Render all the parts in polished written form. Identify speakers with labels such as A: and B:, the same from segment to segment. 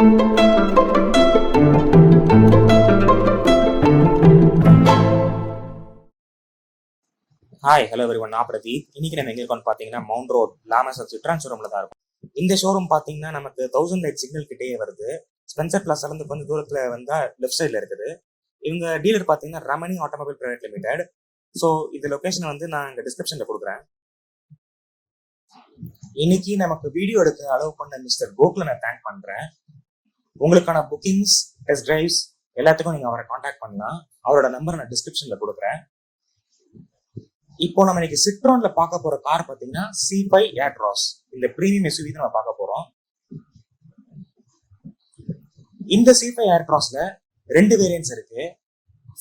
A: Hi hello everyone, நான் பிரதீப். இன்னைக்கு நம்ம எங்க இருக்கோம்னு பாத்தீங்கன்னா மவுண்ட் ரோட் லாமஸ் சிட்ரான் ஷோரூம்ல தான் இருக்கும். இந்த ஷோரூம் பாத்தீங்கன்னா நமக்கு 1000 லைட் சிக்னல் கிட்டேயே வருது. ஸ்பென்சர் பிளாஸ்ல இருந்து கொஞ்சம் தூரத்துல வந்தா லெஃப்ட் சைட்ல இருக்குது. இவங்க டீலர் பாத்தீங்கன்னா Ramani automobile private limited. So இந்த லொகேஷன் வந்து நான் இங்க டிஸ்கிரிப்ஷன்ல கொடுக்குறேன். இன்னைக்கு நமக்கு வீடியோ எடுக்க அலோவ் பண்ண மிஸ்டர் கோகுல நான் தேங்க் பண்றேன். உங்களுக்கான புக்கிங்ஸ், டெஸ்ட் டிரைவ்ஸ் எல்லாத்துக்கும் நீங்க அவரை கான்டாக்ட் பண்ணலாம். அவரோட நம்பர் நான் டிஸ்கிரிப்ஷன்ல கொடுக்குறேன். இப்போ நம்ம இன்னைக்கு சிட்ரான்ல பார்க்க போற கார் பாத்தீங்கன்னா C5 ஏட்ராஸ். இந்த பிரீமியம் SUV தான் நம்ம பார்க்க போறோம். இந்த C5 ஏட்ராஸ்ல 2 வேரியன்ட்ஸ் இருக்கு.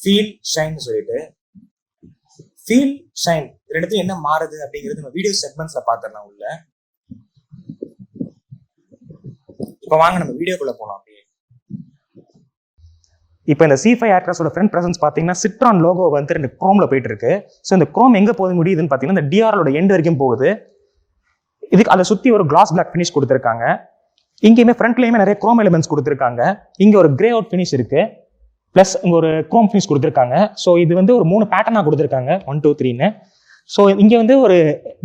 A: ஃபீல், ஷைன் சொல்லிட்டு. ஃபீல், ஷைன் ரெண்டுத்தையும் என்ன மாறுது அப்படிங்கிறது நம்ம வீடியோ செக்மெண்ட்ஸ்ல பாத்துடலாம் உள்ள. இப்ப வாங்க நம்ம வீடியோக்குள்ள போலாம். அப்படியே இப்போ இந்த C5 ஏர்கிராஃப்டோட ஃப்ரண்ட் பிரசன்ஸ் பார்த்தீங்கன்னா சிட்ரான் லோகோ வந்து 2 குரோம்ல போயிட்டு இருக்கு. ஸோ இந்த குரோம் எங்கே போக முடியுதுன்னு பார்த்தீங்கன்னா இந்த DRLோட எண்ட் வரைக்கும் போகுது. இதுக்கு அதை சுற்றி ஒரு கிளாஸ் பிளாக் ஃபினிஷ் கொடுத்துருக்காங்க. இங்கேயுமே ஃப்ரண்ட்லேயுமே நிறைய குரோம் எலிமெண்ட்ஸ் கொடுத்துருக்காங்க. இங்கே ஒரு கிரே அவுட் ஃபினிஷ் இருக்கு, ப்ளஸ் இங்கே ஒரு குரோம் ஃபினிஷ் கொடுத்துருக்காங்க. ஸோ இது வந்து ஒரு 3 பேட்டர்னாக கொடுத்துருக்காங்க, 1 2 3ன்னு. ஸோ இங்கே வந்து ஒரு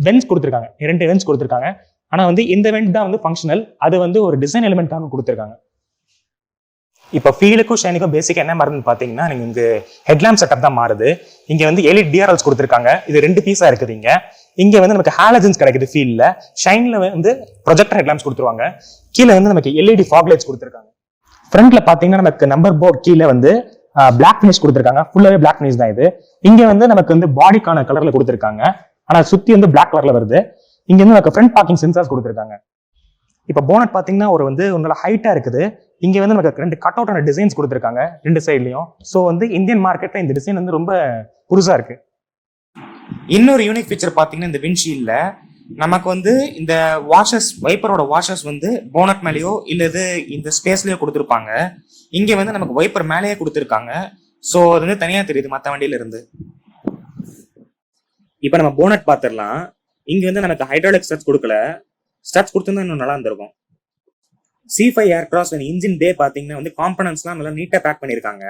A: வென்ஸ் கொடுத்துருக்காங்க, 2 வென்ஸ் கொடுத்துருக்காங்க. ஆனால் வந்து இந்த வெண்ட் தான் வந்து ஃபங்க்ஷனல், அது வந்து ஒரு டிசைன் எலிமெண்ட்டாக கொடுத்துருக்காங்க. இப்போ ஃபீலுக்கும் ஷைனுக்கும் பேசிக்காக என்ன மாறுதுன்னு பார்த்தீங்கன்னா நீங்கள் இங்கே ஹெட்லாம்ப் செட்டப் தான் மாறுது. இங்கே வந்து எலிட் DRLs கொடுத்துருக்காங்க. இது 2 பீஸாக இருக்குது. இங்கே வந்து நமக்கு ஹாலஜன்ஸ் கிடைக்குது ஃபீல்டில். ஷைனில் வந்து ப்ரொஜெக்டர் ஹெட்லாம்ப்ஸ் கொடுத்துருவாங்க. கீழே வந்து நமக்கு LED ஃபாக் லைட்ஸ் கொடுத்துருக்காங்க. ஃப்ரண்ட்ல பார்த்தீங்கன்னா நமக்கு நம்பர் போர்ட் கீழே வந்து பிளாக் ஃபினிஷ் கொடுத்துருக்காங்க. ஃபுல்லாகவே பிளாக் ஃபினிஷ் தான் இது. இங்கே வந்து நமக்கு வந்து பாடிக்கான கலரில் கொடுத்துருக்காங்க. ஆனால் சுற்றி வந்து பிளாக் கலரில் வருது. இங்கே வந்து நமக்கு ஃப்ரண்ட் பார்க்கிங் சென்சார்ஸ் கொடுத்துருக்காங்க. இப்போ போனட் பார்த்தீங்கன்னா ஒரு வந்து நல்ல ஹைட்டாக இருக்குது. இங்கே வந்து நமக்கு 2 கட் அவுட்டான டிசைன்ஸ் கொடுத்துருக்காங்க 2 சைட்லையும். ஸோ வந்து இந்தியன் மார்க்கெட்டில் இந்த டிசைன் வந்து ரொம்ப புதுசாக இருக்கு. இன்னொரு யூனிக் ஃபீச்சர் பார்த்தீங்கன்னா இந்த விண்ட்ஷீல்ட்ல நமக்கு வந்து இந்த வாஷர்ஸ், வைப்பரோட வாஷர்ஸ் வந்து போனட் மேலேயோ இல்லது இந்த ஸ்பேஸ்லயோ கொடுத்துருப்பாங்க. இங்கே வந்து நமக்கு வைப்பர் மேலேயே கொடுத்துருக்காங்க. ஸோ அது வந்து தனியாக தெரியுது மற்ற வண்டியில இருந்து. இப்போ நம்ம போனட் பார்த்துடலாம். இங்கே வந்து நமக்கு ஹைட்ராலிக் ஸ்டட்ஸ் கொடுக்கல. ஸ்டட்ஸ் கொடுத்துருந்தா இன்னும் நல்லா இருந்திருக்கும். C5 ஏர்கிராஃப்ட் அந்த இன்ஜின் பே பாத்தீங்கன்னா வந்து காம்பனன்ட்ஸ்லாம் நல்லா நீட்டா பேக் பண்ணிருக்காங்க.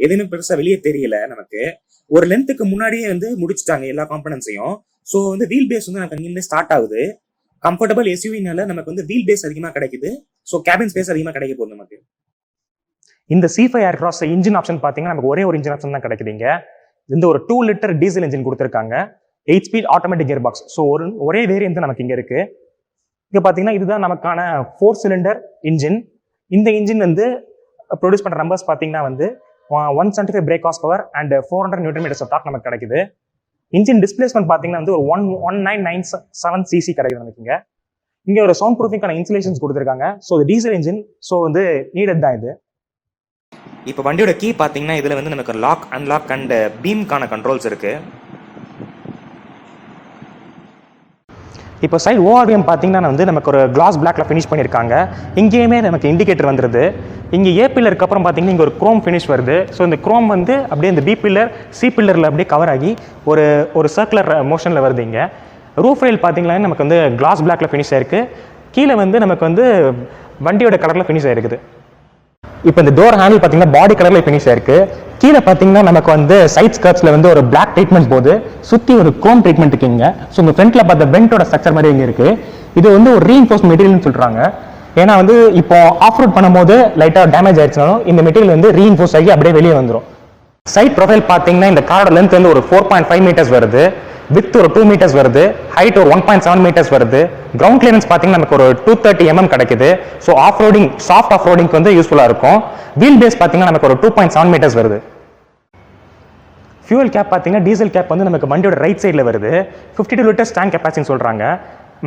A: எதுவுமே பெருசா வெளியே தெரியல. நமக்கு ஒரு லென்த்துக்கு முன்னாடியே வந்து முடிச்சுட்டாங்க எல்லா காம்பனன்ட்ஸையும். ஸோ வந்து வீல் பேஸ் வந்து நமக்கு அங்கிருந்து ஸ்டார்ட் ஆகுது. கம்ஃபர்டபுள் SUVனால நமக்கு வந்து வீல் பேஸ் அதிகமா கிடைக்குது. ஸோ கேபின் ஸ்பேஸ் அதிகமா கிடைக்க போகுது நமக்கு. இந்த C5 ஏர்கிராஃப்ட் இன்ஜின் ஆப்ஷன் பாத்தீங்கன்னா நமக்கு ஒரே ஒரு இன்ஜின் ஆப்ஷன் தான் கிடைக்குதுங்க. இந்த ஒரு 2 லிட்டர் டீசல் இன்ஜின் கொடுத்துருக்காங்க, 8 speed automatic gear box. So ஒரே வேரியன்ட் நமக்கு இங்க இருக்கு. இங்கே பார்த்தீங்கன்னா இதுதான் நமக்கான 4 சிலிண்டர் இன்ஜின். இந்த இன்ஜின் வந்து ப்ரொடியூஸ் பண்ணுற நம்பர்ஸ் பார்த்தீங்கன்னா வந்து 175 brake horse power and 400 newton meters of torque நமக்கு கிடைக்குது. இன்ஜின் டிஸ்பிளேஸ்மெண்ட் பார்த்தீங்கன்னா வந்து ஒரு 1997 cc கிடைக்குது நமக்கு. இங்கே ஒரு சவுண்ட் ப்ரூஃபிங்கான இன்சுலேஷன்ஸ் கொடுத்துருக்காங்க. ஸோ இது டீசல் இன்ஜின், ஸோ வந்து நீடட் தான் இது. இப்போ வண்டியோட கீ பார்த்தீங்கன்னா இதில் வந்து நமக்கு லாக், அன்லாக் அண்ட் பீம்கான கண்ட்ரோல்ஸ் இருக்கு. இப்போ சைடு ORVM பார்த்தீங்கன்னா வந்து நமக்கு ஒரு கிளாஸ் பிளாக்ல ஃபினிஷ் பண்ணியிருக்காங்க. இங்கேயுமே நமக்கு இண்டிகேட்டர் வந்துடுது. இங்கே A பில்லருக்கு அப்புறம் பார்த்தீங்கன்னா இங்கே ஒரு குரோம் ஃபினிஷ் வருது. ஸோ இந்த குரோம் வந்து அப்படியே இந்த B பில்லர், C பில்லரில் அப்படியே கவர் ஆகி ஒரு சர்க்குலர் மோஷனில் வருது. இங்கே ரூஃப் ரெயில் பார்த்தீங்கன்னா நமக்கு வந்து கிளாஸ் பிளாக்ல ஃபினிஷ் ஆயிருக்கு. கீழே வந்து நமக்கு வந்து வண்டியோட கலரில் ஃபினிஷ் ஆயிருக்குது. இப்போ இந்த டோர் ஹேண்டில் பார்த்தீங்கன்னா பாடி கலரில் ஃபினிஷ் ஆயிருக்கு. கீழே பார்த்தீங்கன்னா நமக்கு வந்து சைட் ஸ்கர்ட்ஸ்ல வந்து ஒரு பிளாக் ட்ரீட்மெண்ட் போகுது, சுற்றி ஒரு குரோம் ட்ரீட்மெண்ட் இருக்குங்க. ஸோ உங்கள் ஃப்ரண்ட்ல பார்த்த பெல்ட்டோட ஸ்ட்ரக்சர் மாதிரி இங்கே இருக்கு. இது வந்து ஒரு ரீஇன்ஃபோர்ஸ் மெட்டீரியல்னு சொல்றாங்க. ஏன்னா வந்து இப்போ ஆஃப் ரோட் பண்ணும்போது லைட்டாக டேமேஜ் ஆயிடுச்சுனாலும் இந்த மெட்டீரியல் வந்து ரீஇன்ஃபோர்ஸ் ஆகி அப்படியே வெளியே வந்துடும். சைட் ப்ரொஃபைல் பார்த்தீங்கன்னா இந்த காரோட லென்த் வந்து ஒரு 4.5 மீட்டர்ஸ் வருது, வித் ஒரு 2 மீட்டர்ஸ் வருது, ஹைட் ஒரு 1.7 மீட்டர்ஸ் வருது. கிரவுண்ட் கிளியரன்ஸ் பார்த்தீங்கன்னா நமக்கு ஒரு 230 mm கிடைக்குது. So off roading, soft off ரோடிங்க்கு வந்து யூஸ்ஃபுல்லாக இருக்கும். வீல் பேஸ் பார்த்தீங்கன்னா நமக்கு ஒரு 2.7 மீட்டர்ஸ் வருது. ஃபியூல் கேப் பார்த்தீங்கன்னா டீசல் கேப் வந்து நமக்கு வண்டியோட ரைட் சைடில் வருது. 52 லிட்டர்ஸ் டேங்க் கெப்பாசிட்டின்னு சொல்கிறாங்க.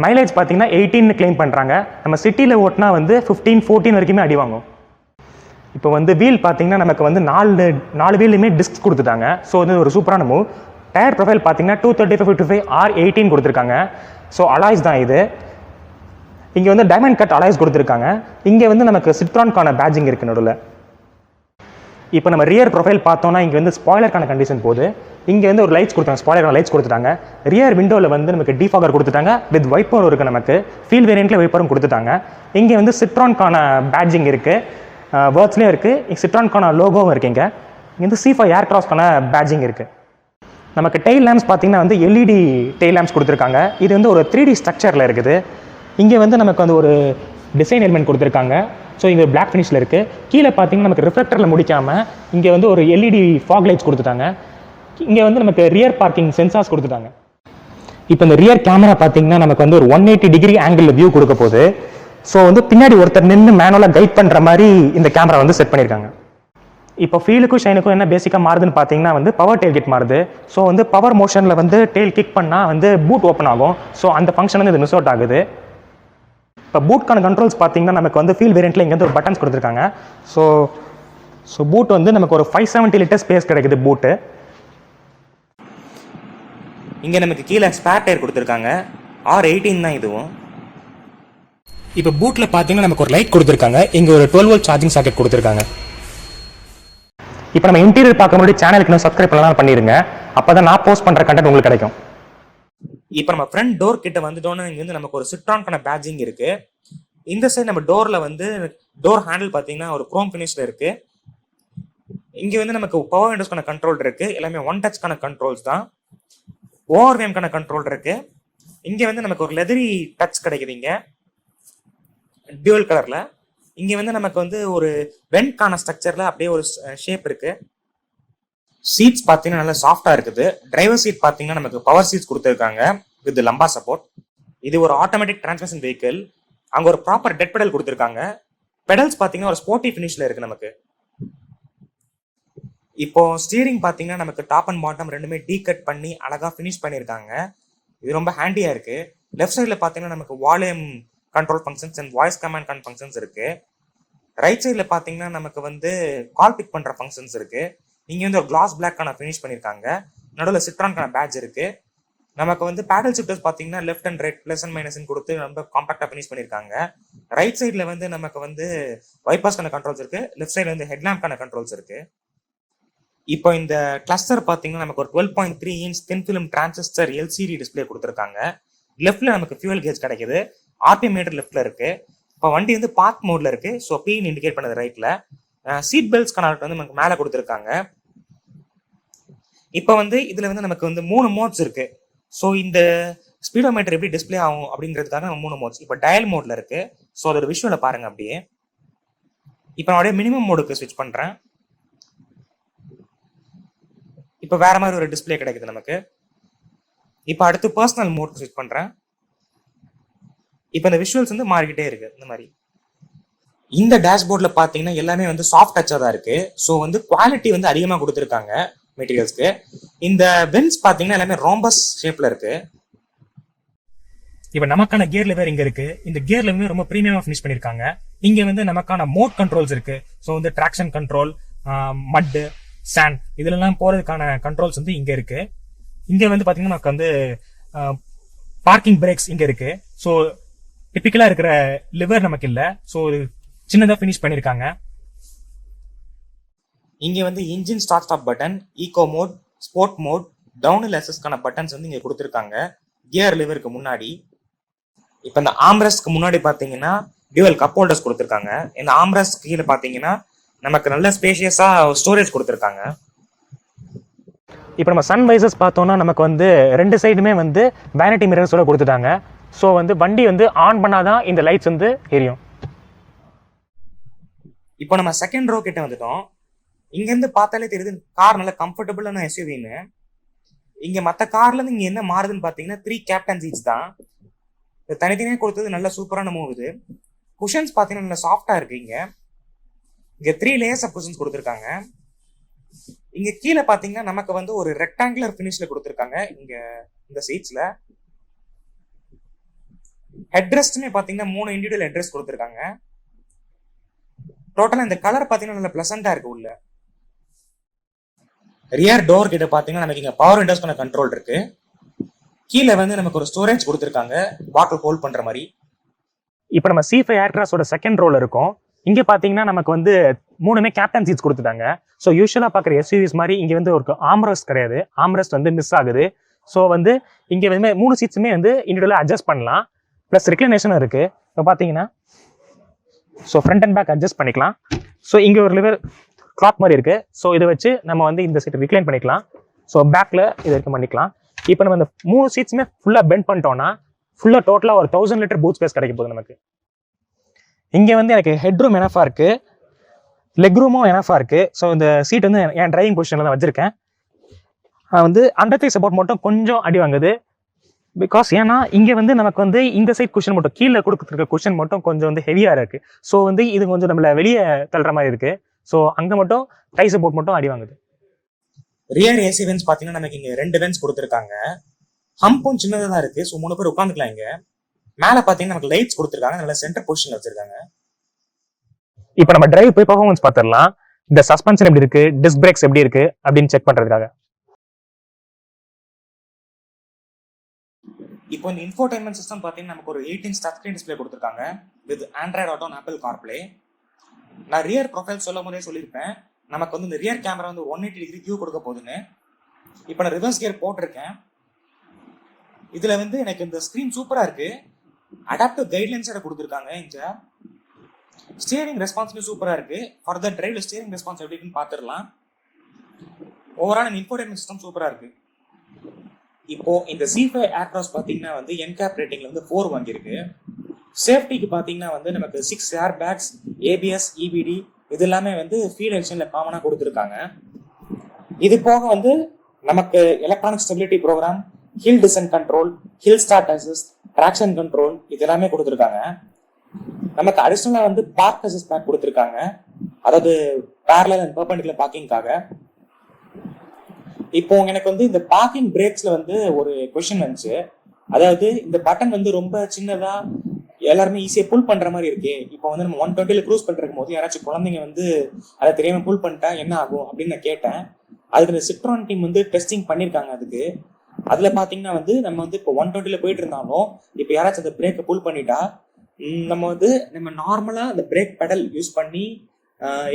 A: மைலேஜ் பார்த்தீங்கன்னா 18 கிளைம் பண்ணுறாங்க. நம்ம சிட்டியில் ஓட்டினா வந்து 15-14 வரைக்குமே அடி வாங்கும். இப்போ வந்து வீல் பார்த்தீங்கன்னா நமக்கு வந்து 4 வீலுமே டிஸ்க் கொடுத்துட்டாங்க. ஸோ வந்து ஒரு சூப்பரான மூவ். டயர் ப்ரொஃபைல் பார்த்தீங்கன்னா 235/55 R18 கொடுத்துருக்காங்க. ஸோ அலாய்ஸ் தான் இது. இங்கே வந்து டைமண்ட் கட் அலாய்ஸ் கொடுத்துருக்காங்க. இங்கே வந்து நமக்கு சிட்ரான்கான பேட்ஜிங் இருக்கு நடுவில். இப்போ நம்ம ரியர் ப்ரொஃபைல் பார்த்தோம்னா இங்கே வந்து ஸ்பாய்லருக்கான கண்டிஷன் போகுது. இங்கே வந்து ஒரு லைட்ஸ் கொடுத்தாங்க, ஸ்பாய்லருக்கான லைட்ஸ் கொடுத்துட்டாங்க. ரியர் விண்டோவில் வந்து நமக்கு டிஃபாகர் கொடுத்துட்டாங்க, வித் வைப்பரும் இருக்குது. நமக்கு ஃபீல் வேரியண்ட்டில் வைப்பரும் கொடுத்துட்டாங்க. இங்கே வந்து சிட்ரான்கான பேட்ஜிங் இருக்குது, வேர்ட்ஸ்லேயும் இருக்குது, சிட்ரான்கான லோகோவும் இருக்குது. இங்கே வந்து C5 ஏர்கிராஃப்ட்கான பேட்ஜிங் இருக்குது. நமக்கு டெயில் லேம்ப்ஸ் பார்த்தீங்கன்னா வந்து LED டெயில் லேம்ப்ஸ் கொடுத்துருக்காங்க. இது வந்து ஒரு 3D ஸ்ட்ரக்சரில் இருக்குது. இங்கே வந்து நமக்கு வந்து ஒரு டிசைன் எலிமெண்ட் கொடுத்துருக்காங்க. ஸோ இங்கே பிளாக் ஃபினிஷில் இருக்குது. கீழே பார்த்தீங்கன்னா நமக்கு ரிஃப்ளெக்டரில் முடிக்காமல் இங்கே வந்து ஒரு LED ஃபாக் லைட்ஸ் கொடுத்துட்டாங்க. இங்கே வந்து நமக்கு ரியர் பார்க்கிங் சென்சார்ஸ் கொடுத்துட்டாங்க. இப்போ இந்த ரியர் கேமரா பார்த்தீங்கன்னா நமக்கு வந்து ஒரு 180 டிகிரி ஆங்கிளில் வியூ கொடுக்க போகுது. ஸோ வந்து பின்னாடி ஒருத்தர் நின்று மேனுவலாக கைட் பண்ணுற மாதிரி இந்த கேமரா வந்து செட் பண்ணியிருக்காங்க. இப்போ ஃபீலுக்கும் ஷைனுக்கும் என்ன பேசிக்காக மாறுதுன்னு பார்த்தீங்கன்னா வந்து பவர் டெயில் கிட் மாறுது. ஸோ வந்து பவர் மோஷனில் வந்து டெயில் கிக் பண்ணால் வந்து பூட் ஓப்பன் ஆகும். ஸோ அந்த ஃபங்க்ஷன் வந்து இது மிஸ் அவுட் ஆகுது. இப்போ பூட்கான கண்ட்ரோல்ஸ் பார்த்தீங்கன்னா நமக்கு வந்து ஃபீல் வேரியண்ட்டில் இங்கே வந்து ஒரு பட்டன்ஸ் கொடுத்துருக்காங்க. ஸோ பூட் வந்து நமக்கு ஒரு 570 லிட்டர் ஸ்பேஸ் கிடைக்குது பூட்டு. இங்கே நமக்கு கீழே ஸ்பேர் டயர் கொடுத்துருக்காங்க. R18 தான் இதுவும். இப்போ பூட்டில் பார்த்தீங்கன்னா நமக்கு ஒரு லைட் கொடுத்துருக்காங்க. இங்கே ஒரு 12 வோல்ட் சார்ஜிங் சாக்கெட் கொடுத்துருக்காங்க. இப்போ நம்ம இன்டீரியர் பார்க்க முன்னாடி சேனலுக்கு இன்னும் சப்ஸ்கிரைப் பண்ணலாம் பண்ணிடுங்க. அப்போ தான் நான் போஸ்ட் பண்ணுற கண்டென்ட் உங்களுக்கு கிடைக்கும். இப்போ நம்ம ஃப்ரண்ட் டோர் கிட்ட வந்துட்டோம்னா இங்கே வந்து நமக்கு ஒரு சிட்ரான்கான பேட்ஜிங் இருக்கு. இந்த சைடு நம்ம டோரில் வந்து டோர் ஹேண்டில் பார்த்தீங்கன்னா ஒரு குரோம் ஃபினிஷில் இருக்கு. இங்கே வந்து நமக்கு பவர் விண்டோஸ்க்கான கண்ட்ரோல் இருக்கு. எல்லாமே ஒன் டச்க்கான கண்ட்ரோல்ஸ் தான். ஓவர்வேம்க்கான கண்ட்ரோல் இருக்கு. இங்கே வந்து நமக்கு ஒரு லெதரி டச் கிடைக்குது. இங்கே டியூவல் கலரில். இங்கே வந்து நமக்கு வந்து ஒரு வென்ட்கான ஸ்ட்ரக்சரில் அப்படியே ஒரு ஷேப் இருக்கு. சீட்ஸ் பார்த்தீங்கன்னா நல்லா சாஃப்டா இருக்குது. டிரைவர் சீட் பார்த்தீங்கன்னா நமக்கு பவர் சீட்ஸ் கொடுத்துருக்காங்க வித் லம்பா சப்போர்ட். இது ஒரு ஆட்டோமேட்டிக் டிரான்ஸ்மிஷன் வெஹிக்கிள். அங்கே ஒரு ப்ராப்பர் டெட் பெடல் கொடுத்துருக்காங்க. பெடல்ஸ் பார்த்தீங்கன்னா ஒரு ஸ்போர்ட்டி ஃபினிஷ்ல இருக்கு நமக்கு. இப்போ ஸ்டீரிங் பார்த்தீங்கன்னா நமக்கு டாப் அண்ட் பாட்டம் ரெண்டுமே டீ கட் பண்ணி அழகா ஃபினிஷ் பண்ணியிருக்காங்க. இது ரொம்ப ஹேண்டியா இருக்கு. லெஃப்ட் சைடில் பார்த்தீங்கன்னா நமக்கு volume control functions and voice command functions இருக்கு. ரைட் சைடில் பார்த்தீங்கன்னா நமக்கு வந்து கால் பிக் பண்ற ஃபங்க்ஷன்ஸ் இருக்கு. இங்க வந்து ஒரு கிளாஸ் பிளாக்கான ஃபினிஷ் பண்ணியிருக்காங்க. நடுவில் சிட்ரான்கான பேட்ச் இருக்கு. நமக்கு வந்து பேடல் ஷிஃப்டர்ஸ் பார்த்தீங்கன்னா left and right plus and minus கொடுத்து ரொம்ப காம்பாக்டா ஃபினிஷ் பண்ணியிருக்காங்க. ரைட் சைடில் வந்து நமக்கு வந்து வைப்பர்ஸ்க்கான கண்ட்ரோல்ஸ் இருக்கு. லெஃப்ட் சைடில் வந்து ஹெட்லாம்ப்கான கண்ட்ரோல்ஸ் இருக்கு. இப்போ இந்த கிளஸ்டர் பார்த்தீங்கன்னா நமக்கு ஒரு 12.3 inch thin film transistor LCD display கொடுத்துருக்காங்க. லெஃப்ட்ல நமக்கு ஃபியூவல் கேஜ் கிடைக்குது. RPM மீட்டர் லெஃப்ட்ல இருக்கு. இப்போ வண்டி வந்து பார்க் மோட்ல இருக்கு. ஸோ P இண்டிகேட் பண்ணது ரைட்ல. சீட் பெல்ட்ஸ் கனெக்ட் வந்து நமக்கு மேலே கொடுத்துருக்காங்க. இப்போ வந்து இதுல வந்து நமக்கு வந்து 3 மோட்ஸ் இருக்கு. ஸோ இந்த ஸ்பீடோமீட்டர் எப்படி டிஸ்பிளே ஆகும் அப்படிங்கிறதுக்காக 3 மோட்ஸ். இப்போ டயல் மோட்ல இருக்கு. ஸோ அதோட விஷுவலை பாருங்க அப்படியே. இப்போ நான் அப்படியே மினிமம் மோடுக்கு ஸ்விட்ச் பண்றேன். இப்போ வேற மாதிரி ஒரு டிஸ்பிளே கிடைக்குது நமக்கு. இப்போ அடுத்து பர்சனல் மோடுக்கு ஸ்விட்ச் பண்றேன். இப்போ இந்த விஷுவல்ஸ் வந்து மாறிக்கிட்டே இருக்கு. இந்த மாதிரி இந்த டேஷ்போர்ட்ல பாத்தீங்கன்னா எல்லாமே வந்து சாஃப்ட் டச்சா தான் இருக்கு. ஸோ வந்து குவாலிட்டி வந்து அதிகமாக கொடுத்துருக்காங்க மெட்டீரியல்ஸ்க்கு. இந்த பென்ஸ் பாத்தீங்கன்னா எல்லாமே ரோம்பஸ் ஷேப்ல இருக்கு. இப்போ நமக்கான கியர் லிவர் இங்க இருக்கு. இந்த கியர் லிவர் ரொம்ப பிரீமியமா ஃபினிஷ் பண்ணிருக்காங்க. இங்க வந்து நமக்கான மோட் கண்ட்ரோல்ஸ் இருக்கு. ஸோ வந்து ட்ராக்ஷன் கண்ட்ரோல், மட், சாண்ட் இதுலலாம் போறதுக்கான கண்ட்ரோல்ஸ் வந்து இங்க இருக்கு. இங்க வந்து பாத்தீங்கன்னா நமக்கு வந்து பார்க்கிங் பிரேக்ஸ் இங்க இருக்கு. ஸோ டிபிக்கலா இருக்கிற லிவர் நமக்கு இல்ல. ஸோ சின்னதா ஃபினிஷ் பண்ணிருக்காங்க. இங்க வந்து engine start stop button, eco mode, sport mode, down hill அசஸ்க்கான பட்டன்ஸ் வந்து இங்க கொடுத்துருக்காங்க கியர் லிவருக்கு முன்னாடி. இப்போ இந்த ஆம்ரெஸ்ட்க்கு முன்னாடி பாத்தீங்கன்னா டியூவல் கப் ஹோல்டர்ஸ் கொடுத்துருக்காங்க. இந்த ஆம்ரெஸ்ட் கீழே பாத்தீங்கன்னா நமக்கு நல்ல ஸ்பேஷியஸா ஸ்டோரேஜ் கொடுத்துருக்காங்க. இப்போ நம்ம சன் வைசர்ஸ் பார்த்தோம்னா நமக்கு வந்து 2 சைடுமே வந்து வேனிட்டி மிரர்ஸோட கொடுத்துட்டாங்க. ஸோ வந்து வண்டி வந்து ஆன் பண்ணாதான் இந்த லைட்ஸ் வந்து எரியும். இப்போ நம்ம செகண்ட் ரோ கிட்ட வந்துட்டோம். இங்க இருந்து பார்த்தாலே தெரியுது கார் நல்ல கம்ஃபர்டபுளான எஸ்யூவின்னு. இங்க மற்ற கார்ல இருந்து இங்க என்ன மாறுதுன்னு பாத்தீங்கன்னா 3 கேப்டன் சீட்ஸ் தான். தனித்தனியா கொடுத்தது நல்ல சூப்பரான மூவ் இது. குஷன்ஸ் பாத்தீங்கன்னா நல்ல சாஃப்டா இருக்கு. இங்க 3 லேயர்ஸ் ஆஃப் குஷன்ஸ் கொடுத்துருக்காங்க. இங்க கீழே பாத்தீங்கன்னா நமக்கு வந்து ஒரு ரெக்டாங்குலர் பினிஷ்ல கொடுத்துருக்காங்க. இங்க இந்த சீட்ஸ்ல ஹெட்ரெஸ்ட்மே பாத்தீங்கன்னா 3 இண்டிவிஜுவல் ஹெட்ரெஸ்ட் கொடுத்துருக்காங்க. டோட்டலா இந்த கலர் பாத்தீங்கன்னா நல்ல பிளசண்டா இருக்கு. உள்ள ரியர் டோர் கிட்ட பாத்தீங்கன்னா நமக்கு இங்க பவர் விண்டோஸ்க்கான கண்ட்ரோல் இருக்கு. கீழே வந்து நமக்கு ஒரு ஸ்டோரேஜ் கொடுத்துருக்காங்க பாட்டில் ஹோல்ட் பண்ற மாதிரி. இப்போ நம்ம C5 ஏர்கிராஃப்டோட செகண்ட் ரோல இருக்கோம். இங்க பாத்தீங்கன்னா நமக்கு வந்து மூணுமே கேப்டன் சீட்ஸ் கொடுத்துட்டாங்க. ஸோ யூஸ்வலாக பார்க்குற எஸ்யூவிஸ் மாதிரி இங்கே வந்து ஒரு ஆம்ரெஸ்ட் கிடையாது, ஆம்ரெஸ்ட் வந்து மிஸ் ஆகுது. ஸோ வந்து இங்கே வந்து 3 சீட்ஸுமே வந்து இண்டிவிஜுவலாக அட்ஜஸ்ட் பண்ணலாம். ப்ளஸ் ரெக்லினேஷனும் இருக்குது. இப்போ பார்த்தீங்கன்னா so front and back adjust பண்ணிக்கலாம். ஸோ இங்கே ஒரு லிவர் கிளாக் மாதிரி இருக்குது. ஸோ இதை வச்சு நம்ம வந்து இந்த சீட்டை ரிக்ளைன் பண்ணிக்கலாம். ஸோ பேக்கில் இது வரைக்கும் பண்ணிக்கலாம். இப்போ நம்ம இந்த 3 சீட்ஸுமே ஃபுல்லாக பெண்ட் பண்ணிட்டோம்னா ஃபுல்லாக டோட்டலாக ஒரு 1000 லிட்டர் பூத் ஸ்பேஸ் கிடைக்க போகுது நமக்கு. இங்கே வந்து எனக்கு ஹெட் ரூம் எனஃபாக இருக்குது, லெக் ரூமும் எனஃபாக இருக்குது. ஸோ இந்த சீட் வந்து என் டிரைவிங் பொசிஷனில் தான் வச்சுருக்கேன். வந்து அண்டர் தை சப்போர்ட் மட்டும் கொஞ்சம் அடி வாங்குது. பிகாஸ் ஏன்னா இங்கே வந்து நமக்கு வந்து இந்த சைட் குஷன் மட்டும் கீழே கொடுத்துருக்க குஷன் மட்டும் கொஞ்சம் வந்து ஹெவியாக இருக்குது. ஸோ வந்து இது கொஞ்சம் நம்மளை வெளியே தள்ளுற மாதிரி இருக்குது. ஸோ அங்கே மட்டும் டை சப்போர்ட் மட்டும் அடி வாங்குது. ரியர் ஏசி வென்ஸ் பார்த்தீங்கன்னா நமக்கு இங்கே 2 வென்ஸ் கொடுத்துருக்காங்க. ஹம்பும் சின்னதாக தான் இருக்குது. ஸோ 3 பேர் உட்காந்துக்கலாம். இங்கே மேலே பார்த்தீங்கன்னா நமக்கு லைட்ஸ் கொடுத்துருக்காங்க, நல்ல சென்டர் பொசிஷன் வச்சிருக்காங்க. இப்போ நம்ம டிரைவ் போய் பர்ஃபார்மன்ஸ் பார்த்துடலாம். இந்த சஸ்பென்ஷன் எப்படி இருக்கு, டிஸ்க் பிரேக்ஸ் எப்படி இருக்கு அப்படின்னு செக் பண்றதுக்காக. இப்போ இந்த இன்ஃபோடைன்மெண்ட் சிஸ்டம் பார்த்தீங்கன்னா நமக்கு ஒரு 18 டச் ஸ்கிரீன் டிஸ்பிளே கொடுத்துருக்காங்க with Android auto and apple CarPlay. நான் ரியர் ப்ரொஃபைல் சொல்லும் போதே சொல்லியிருப்பேன், நமக்கு வந்து இந்த ரியர் கேமரா வந்து 180 டிகிரி வியூ கொடுக்க போகுதுன்னு. இப்போ நான் ரிவர்ஸ் கியர் போட்டிருக்கேன். இதுல வந்து எனக்கு இந்த ஸ்கிரீன் சூப்பரா இருக்கு. அடாப்டிவ் கைட்லைன்ஸோட கொடுத்துருக்காங்க. இந்த ஸ்டியரிங் ரெஸ்பான்ஸுமே சூப்பரா இருக்கு. ஃபர்தர் டிரைவ்ல ஸ்டியரிங் ரெஸ்பான்ஸ் எப்படி இருக்குன்னு பார்த்துடலாம். ஓவரால் இந்த இன்ஃபோடைன்மெண்ட் சிஸ்டம் சூப்பரா இருக்கு. இப்போ இந்த C5 ஏர்க்ராஸ் பார்த்தீங்கன்னா வந்து என்கேப் ரேட்டிங்ல வந்து 4 வாங்கியிருக்கு. சேஃப்டிக்கு பார்த்தீங்கன்னா வந்து நமக்கு 6 ஏர் பேக்ஸ், ABS, EBD இது எல்லாமே வந்து ஃபீல்ட் எக்ஸ்சேஞ்சில் காமனாக கொடுத்துருக்காங்க. இது போக வந்து நமக்கு electronic stability program, hill descent control, hill start assist, traction control இது எல்லாமே கொடுத்துருக்காங்க. நமக்கு அடிஷனலாக வந்து பார்க் அசிஸ்ட் பேக் கொடுத்துருக்காங்க, அதாவது பேரலல் அண்ட் பெர்பெண்டிகுலர் பார்க்கிங்காக. இப்போ எனக்கு வந்து இந்த பார்க்கிங் பிரேக்ஸ்ல வந்து ஒரு கொஸ்டின் வந்துச்சு. அதாவது இந்த பட்டன் வந்து ரொம்ப சின்னதா எல்லாருமே ஈஸியா புல் பண்ற மாதிரி இருக்கு. இப்போ வந்து நம்ம 120ல க்ரூஸ் பண்ணிருக்கும் போது யாராச்சும் குழந்தைங்க வந்து அதை தெரியாம புல் பண்ணிட்டா என்ன ஆகும் அப்படின்னு நான் கேட்டேன். அதுக்கு இந்த சிட்ரான் டீம் வந்து டெஸ்டிங் பண்ணிருக்காங்க. அதுல பாத்தீங்கன்னா வந்து நம்ம வந்து இப்போ 120ல போயிட்டு இருந்தாலும் இப்போ யாராச்சும் அந்த பிரேக்கை புல் பண்ணிட்டா நம்ம நார்மலா அந்த பிரேக் பெடல் யூஸ் பண்ணி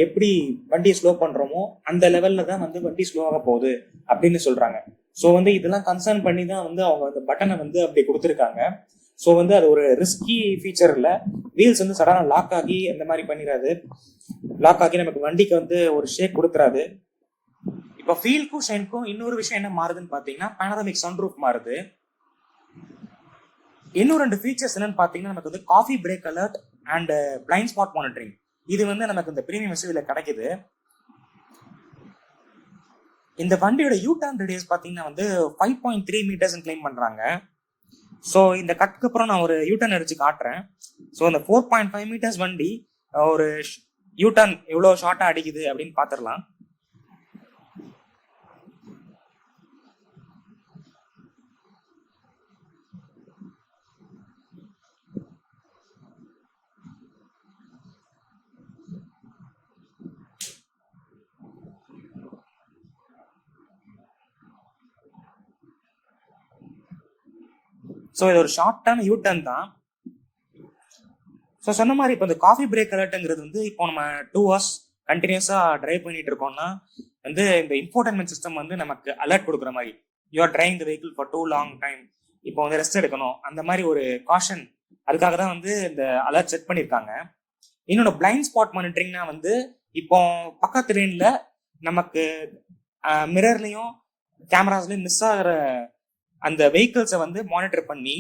A: எப்படி வண்டியை ஸ்லோ பண்றோமோ அந்த லெவல்ல தான் வந்து வண்டி ஸ்லோவாக போகுது அப்படின்னு சொல்றாங்க. ஸோ வந்து இதெல்லாம் கன்சர்ன் பண்ணி தான் வந்து அவங்க அந்த பட்டனை வந்து அப்படி கொடுத்துருக்காங்க. ஸோ வந்து அது ஒரு ரிஸ்கி ஃபீச்சர் இல்லை. வீல்ஸ் வந்து சடனாக லாக் ஆகி அந்த மாதிரி பண்ணிடாது. லாக் ஆகி நமக்கு வண்டிக்கு வந்து ஒரு ஷேக் கொடுத்துறாது. இப்போ ஃபீல்க்கும் ஷைனுக்கும் இன்னொரு விஷயம் என்ன மாறுதுன்னு பார்த்தீங்கன்னா பேனராமிக் சன்ரூஃப் மாறுது. இன்னும் 2 ஃபீச்சர்ஸ் என்னன்னு பார்த்தீங்கன்னா நமக்கு வந்து coffee break alert and blind spot monitoring. இது வந்து நமக்கு இந்த பிரீமியம் எஸ்யூவில கிடைக்குது. இந்த வண்டியோட யூ-டர்ன் ரேடியஸ் பார்த்தீங்கன்னா வந்து 5.3 மீட்டர்ஸ் கிளைம் பண்றாங்க. ஸோ இந்த கட்டுக்கு அப்புறம் நான் ஒரு யூ-டர்ன் அடிச்சு காட்டுறேன். ஸோ இந்த 4.5 மீட்டர்ஸ் வண்டி ஒரு யூ-டர்ன் எவ்வளோ ஷார்ட்டா அடிக்குது அப்படின்னு பார்த்துடலாம். ஸோ இது ஒரு ஷார்ட்டான யூ-டர்ன் தான். ஸோ சொன்ன மாதிரி இப்போ இந்த காஃபி பிரேக் அலர்ட்டுங்கிறது வந்து இப்போ நம்ம 2 hours கண்டினியூஸாக டிரைவ் பண்ணிட்டு இருக்கோம்னா வந்து இந்த இன்ஃபோடைன்மெண்ட் சிஸ்டம் வந்து நமக்கு அலர்ட் கொடுக்குற மாதிரி, you are driving the vehicle for too long time, இப்போ வந்து ரெஸ்ட் எடுக்கணும் அந்த மாதிரி ஒரு காஷன், அதுக்காக தான் வந்து இந்த அலர்ட் செட் பண்ணியிருக்காங்க. இன்னொன்று பிளைண்ட் ஸ்பாட் மானிட்டரிங்னா வந்து இப்போ பக்கத்து லேன்ல நமக்கு மிரர்லையும் கேமராஸ்லையும் மிஸ் ஆகிற அந்த வெஹிக்கிள்ஸை வந்து மானிட்டர் பண்ணி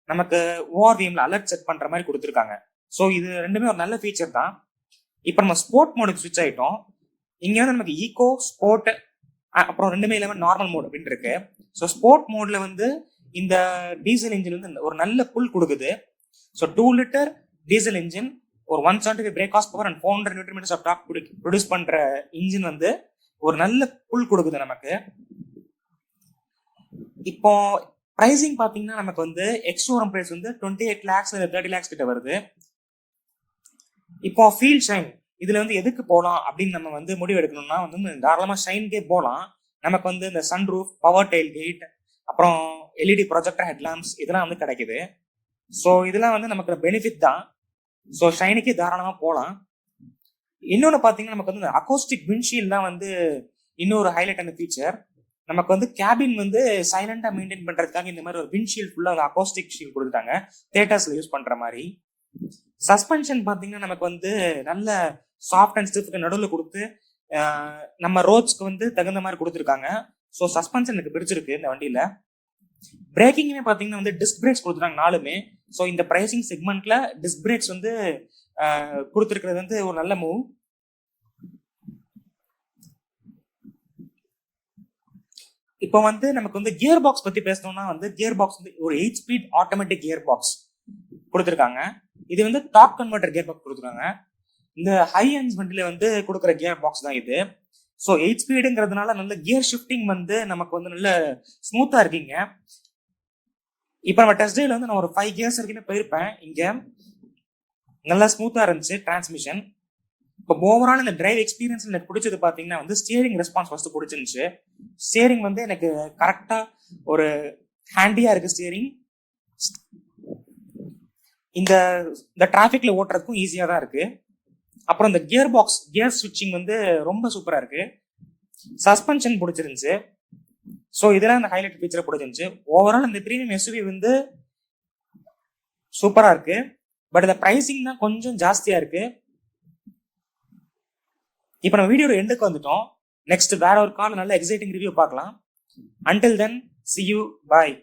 A: நமக்கு ஓஆர்விஎம்ல அலர்ட் செட் பண்ற மாதிரி கொடுத்துருக்காங்க. ஸோ இது ரெண்டுமே ஒரு நல்ல ஃபீச்சர் தான். இப்போ நம்ம ஸ்போர்ட் மோடுக்கு ஸ்விட்ச் ஆகிட்டோம். இங்கே வந்து நமக்கு ஈகோ, ஸ்போர்ட், அப்புறம் ரெண்டுமே இல்லாமல் நார்மல் மோட் அப்படின்னு இருக்கு. ஸோ ஸ்போர்ட் மோட்ல வந்து இந்த டீசல் இன்ஜின் வந்து ஒரு நல்ல புல் கொடுக்குது. ஸோ 2 liter டீசல் இன்ஜின், ஒரு 175 brake horse power and 400 Nm of torque produce பண்ற இன்ஜின் வந்து ஒரு நல்ல புல் கொடுக்குது நமக்கு. இப்போ பிரைசிங் பாத்தீங்கன்னா நமக்கு வந்து எக்ஸ்ஷோரூம் பிரைஸ் வந்து 28 lakhs 30 lakhs கிட்ட வருது. இப்போ ஃபீல் ஷைன் இதுல வந்து எதுக்கு போகலாம் அப்படின்னு நம்ம வந்து முடிவு எடுக்கணும்னா வந்து தாராளமா ஷைன்கே போகலாம். நமக்கு வந்து இந்த sun roof, power tail gate, அப்புறம் எல்இடி ப்ரொஜெக்டர் ஹெட்லாம்ப்ஸ் இதெல்லாம் வந்து கிடைக்குது. ஸோ இதெல்லாம் வந்து நமக்கு பெனிஃபிட் தான். ஸோ ஷைனுக்கே தாராளமா போகலாம். இன்னொன்று பார்த்தீங்கன்னா நமக்கு வந்து அக்கோஸ்டிக் விண்ட்ஷீல்ட் தான் வந்து இன்னொரு ஹைலைட்டான ஃபீச்சர். நமக்கு வந்து கேபின் வந்து சைலண்டாக மெயின்டைன் பண்ணுறதுக்காக இந்த மாதிரி ஒரு விண்ட்ஷீல்ட் ஃபுல்லாக வந்து அக்கோஸ்டிக் ஷீல்ட் கொடுத்துட்டாங்க, தேட்டர்ஸில் யூஸ் பண்ணுற மாதிரி. சஸ்பென்ஷன் பார்த்தீங்கன்னா நமக்கு வந்து நல்ல சாஃப்ட் அண்ட் ஸ்டிஃப்க்கு நடுவில் கொடுத்து நம்ம ரோட்ஸ்க்கு வந்து தகுந்த மாதிரி கொடுத்துருக்காங்க. ஸோ சஸ்பென்ஷன் எனக்கு பிடிச்சிருக்கு இந்த வண்டியில். பிரேக்கிங்குமே பார்த்தீங்கன்னா வந்து டிஸ்க் பிரேக்ஸ் கொடுத்துருக்காங்க நாலுமே. ஸோ இந்த ப்ரைசிங் செக்மெண்ட்ல டிஸ்க் பிரேக்ஸ் வந்து கொடுத்துருக்கிறது வந்து ஒரு நல்ல மூவ். இப்போ வந்து நமக்கு வந்து கியர் பாக்ஸ் பத்தி பேசணும்னா வந்து கியர் பாக்ஸ் வந்து ஒரு 8 ஸ்பீட் ஆட்டோமேட்டிக் கியர் பாக்ஸ் கொடுத்துருக்காங்க. இது வந்து டாப் கன்வெர்டர் கியர் பாக்ஸ் கொடுத்துருக்காங்க. இந்த ஹை எண்ட்ஸ் வண்டியில வந்து கொடுக்குற கியர் பாக்ஸ் தான் இது. ஸோ 8 ஸ்பீடுங்கிறதுனால நல்ல கியர் ஷிஃப்டிங் வந்து நமக்கு வந்து நல்ல ஸ்மூத்தா இருக்கீங்க. இப்போ நம்ம டெஸ்ட் டேல வந்து நான் ஒரு 5 கியர்ஸ் வரைக்குமே போயிருப்பேன். இங்க நல்லா ஸ்மூத்தா இருந்துச்சு டிரான்ஸ்மிஷன். இப்போ ஓவரால் இந்த டிரைவ் எக்ஸ்பீரியன்ஸ் எனக்கு பிடிச்சது பார்த்தீங்கன்னா வந்து ஸ்டியரிங் ரெஸ்பான்ஸ் ஃபர்ஸ்ட் பிடிச்சிருந்துச்சு. ஸ்டியரிங் வந்து எனக்கு கரெக்டா ஒரு ஹேண்டியா இருக்கு ஸ்டியரிங். இந்த டிராஃபிக்ல ஓட்டுறதுக்கும் ஈஸியா தான் இருக்கு. அப்புறம் இந்த கியர் பாக்ஸ் கியர் ஸ்விட்சிங் வந்து ரொம்ப சூப்பரா இருக்கு. சஸ்பென்ஷன் பிடிச்சிருந்துச்சு. ஸோ இதெல்லாம் இந்த ஹைலைட் ஃபீச்சர் பிடிச்சிருந்துச்சு. ஓவரால் இந்த பிரீமியம் எஸ்யூவி வந்து சூப்பரா இருக்கு. பட் இந்த பிரைசிங் தான் கொஞ்சம் ஜாஸ்தியா இருக்கு. இப்போ நம்ம வீடியோட எண்டுக்கு வந்துட்டோம். நெக்ஸ்ட் வேற ஒரு கால் நல்ல எக்ஸைட்டிங் ரிவ்யூ பார்க்கலாம். Until then see you, bye.